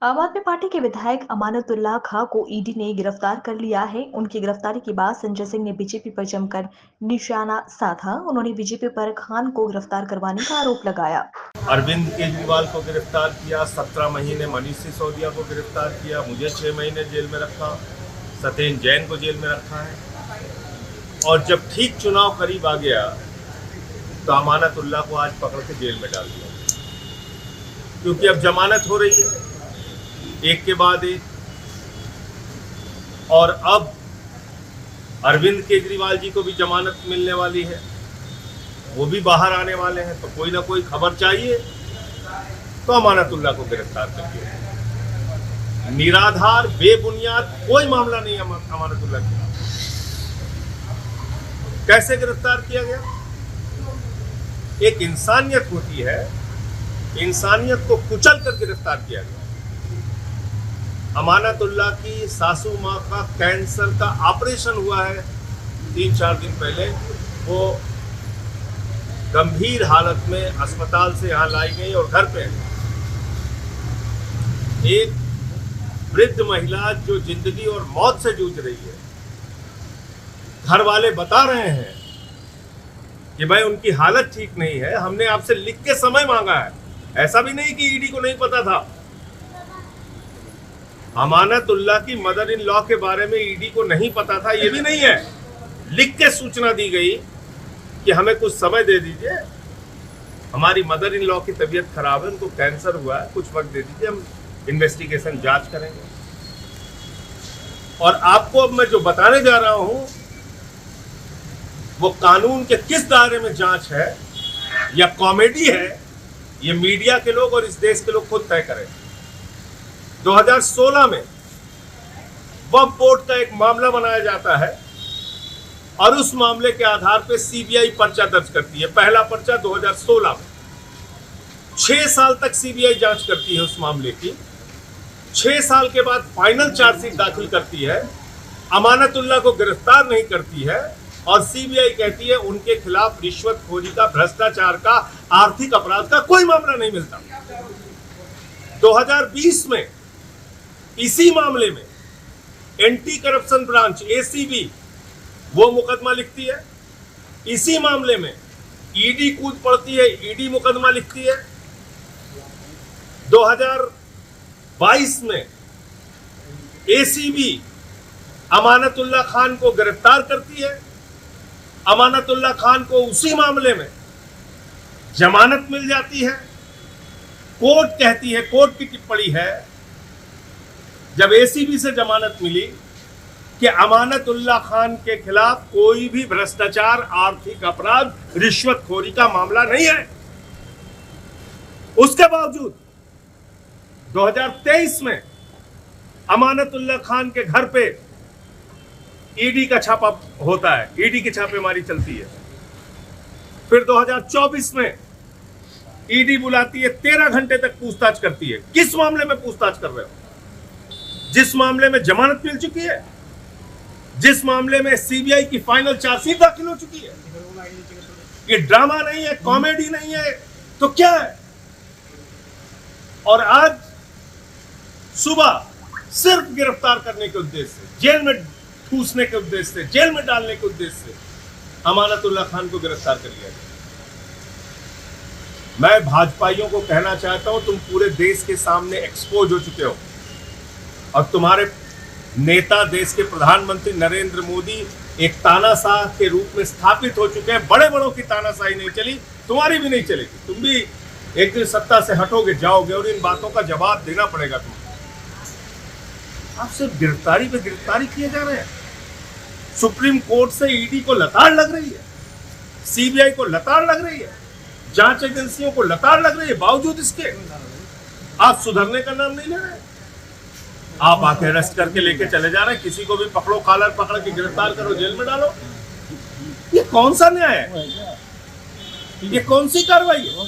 आम आदमी पार्टी के विधायक अमानतुल्लाह खां को ईडी ने गिरफ्तार कर लिया है। उनकी गिरफ्तारी के बाद संजय सिंह ने बीजेपी पर जमकर निशाना साधा। उन्होंने बीजेपी पर खान को गिरफ्तार करवाने का आरोप लगाया। अरविंद केजरीवाल को गिरफ्तार किया, 17 महीने मनीष सिसोदिया को गिरफ्तार किया, मुझे 6 महीने जेल में रखा, सत्येंद्र जैन को जेल में रखा है। और जब ठीक चुनाव करीब आ गया तो अमानतुल्लाह को आज पकड़ के जेल में डाल दिया, क्योंकि अब जमानत हो रही है एक के बाद एक। और अब अरविंद केजरीवाल जी को भी जमानत मिलने वाली है, वो भी बाहर आने वाले हैं, तो कोई ना कोई खबर चाहिए, तो अमानतुल्लाह को गिरफ्तार कर दिया। निराधार बेबुनियाद कोई मामला नहीं अमानतुल्लाह के खिलाफ। कैसे गिरफ्तार किया गया? एक इंसानियत होती है, इंसानियत को कुचल कर गिरफ्तार किया गया। अमानतुल्लाह की सासू माँ का कैंसर का ऑपरेशन हुआ है 3-4 दिन पहले। वो गंभीर हालत में अस्पताल से यहाँ लाई गई और घर पे एक वृद्ध महिला जो जिंदगी और मौत से जूझ रही है, घर वाले बता रहे हैं कि भाई उनकी हालत ठीक नहीं है, हमने आपसे लिख के समय मांगा है। ऐसा भी नहीं कि ईडी को नहीं पता था। अमानतुल्लाह की मदर इन लॉ के बारे में ईडी को नहीं पता था, ये भी नहीं है। लिख के सूचना दी गई कि हमें कुछ समय दे दीजिए, हमारी मदर इन लॉ की तबीयत खराब है, उनको कैंसर हुआ है, कुछ वक्त दे दीजिए, हम इन्वेस्टिगेशन जांच करेंगे। और आपको अब मैं जो बताने जा रहा हूं वो कानून के किस दायरे में जांच है या कॉमेडी है, ये मीडिया के लोग और इस देश के लोग खुद तय करें। 2016 में वक्फ बोर्ड का एक मामला बनाया जाता है और उस मामले के आधार पर सीबीआई पर्चा दर्ज करती है। पहला पर्चा 2016 में। 6 साल तक सीबीआई जांच करती है उस मामले की। 6 साल के बाद फाइनल चार्जशीट दाखिल करती है, अमानतुल्लाह को गिरफ्तार नहीं करती है और सीबीआई कहती है उनके खिलाफ रिश्वतखोरी का, भ्रष्टाचार का, आर्थिक अपराध का कोई मामला नहीं मिलता। 2020 में इसी मामले में एंटी करप्शन ब्रांच एसीबी वो मुकदमा लिखती है। इसी मामले में ईडी कूद पड़ती है, ईडी मुकदमा लिखती है। 2022 में एसीबी अमानतुल्लाह खान को गिरफ्तार करती है। अमानतुल्लाह खान को उसी मामले में जमानत मिल जाती है। कोर्ट कहती है, कोर्ट की टिप्पणी है जब एसीबी से जमानत मिली कि अमानतुल्लाह खान के खिलाफ कोई भी भ्रष्टाचार, आर्थिक अपराध, रिश्वतखोरी का मामला नहीं है। उसके बावजूद 2023 में अमानतुल्लाह खान के घर पे ईडी का छापा होता है, ईडी की छापेमारी चलती है। फिर 2024 में ईडी बुलाती है, 13 घंटे तक पूछताछ करती है। किस मामले में पूछताछ कर रहे हो? जिस मामले में जमानत मिल चुकी है, जिस मामले में सीबीआई की फाइनल चार्जशीट दाखिल हो चुकी है। ये ड्रामा नहीं है, कॉमेडी नहीं है, तो क्या है? और आज सुबह सिर्फ गिरफ्तार करने के उद्देश्य से, जेल में ठूसने के उद्देश्य से, जेल में डालने के उद्देश्य से अमानतुल्लाह खान को गिरफ्तार कर लिया गया। मैं भाजपाइयों को कहना चाहता हूं, तुम पूरे देश के सामने एक्सपोज हो चुके हो और तुम्हारे नेता, देश के प्रधानमंत्री नरेंद्र मोदी एक तानाशाह के रूप में स्थापित हो चुके हैं। बड़े बड़ों की तानाशाही नहीं चली, तुम्हारी भी नहीं चलेगी। तुम भी एक दिन सत्ता से हटोगे, जाओगे और इन बातों का जवाब देना पड़ेगा तुम्हें। आप सिर्फ गिरफ्तारी पे गिरफ्तारी किए जा रहे हैं। सुप्रीम कोर्ट से ईडी को लताड़ लग रही है, सीबीआई को लताड़ लग रही है, जांच एजेंसियों को लताड़ लग रही है। बावजूद इसके आप सुधरने का नाम नहीं ले रहे। आप आके अरेस्ट करके लेके चले जा रहे हैं। किसी को भी पकड़ो, कॉलर पकड़ के गिरफ्तार करो, जेल में डालो। ये कौन सा न्याय है? ये कौन सी कार्रवाई है?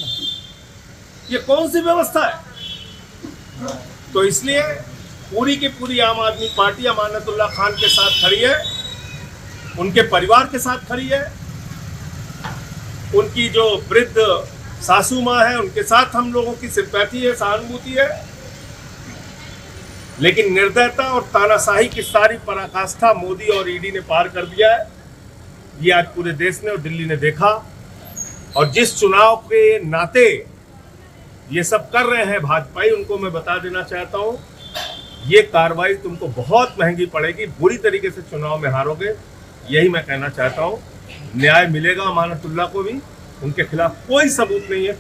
ये कौन सी व्यवस्था है? तो इसलिए पूरी की पूरी आम आदमी पार्टी अमानतुल्लाह खान के साथ खड़ी है, उनके परिवार के साथ खड़ी है। उनकी जो वृद्ध सासू माँ है, उनके साथ हम लोगों की सिंपैथी है, सहानुभूति है। लेकिन निर्दयता और तानाशाही की सारी पराकाष्ठा मोदी और ईडी ने पार कर दिया है। ये आज पूरे देश ने और दिल्ली ने देखा। और जिस चुनाव के नाते ये सब कर रहे हैं भाजपाई, उनको मैं बता देना चाहता हूं, ये कार्रवाई तुमको बहुत महंगी पड़ेगी, बुरी तरीके से चुनाव में हारोगे। यही मैं कहना चाहता हूं। न्याय मिलेगा अमानतुल्लाह को भी, उनके खिलाफ कोई सबूत नहीं है,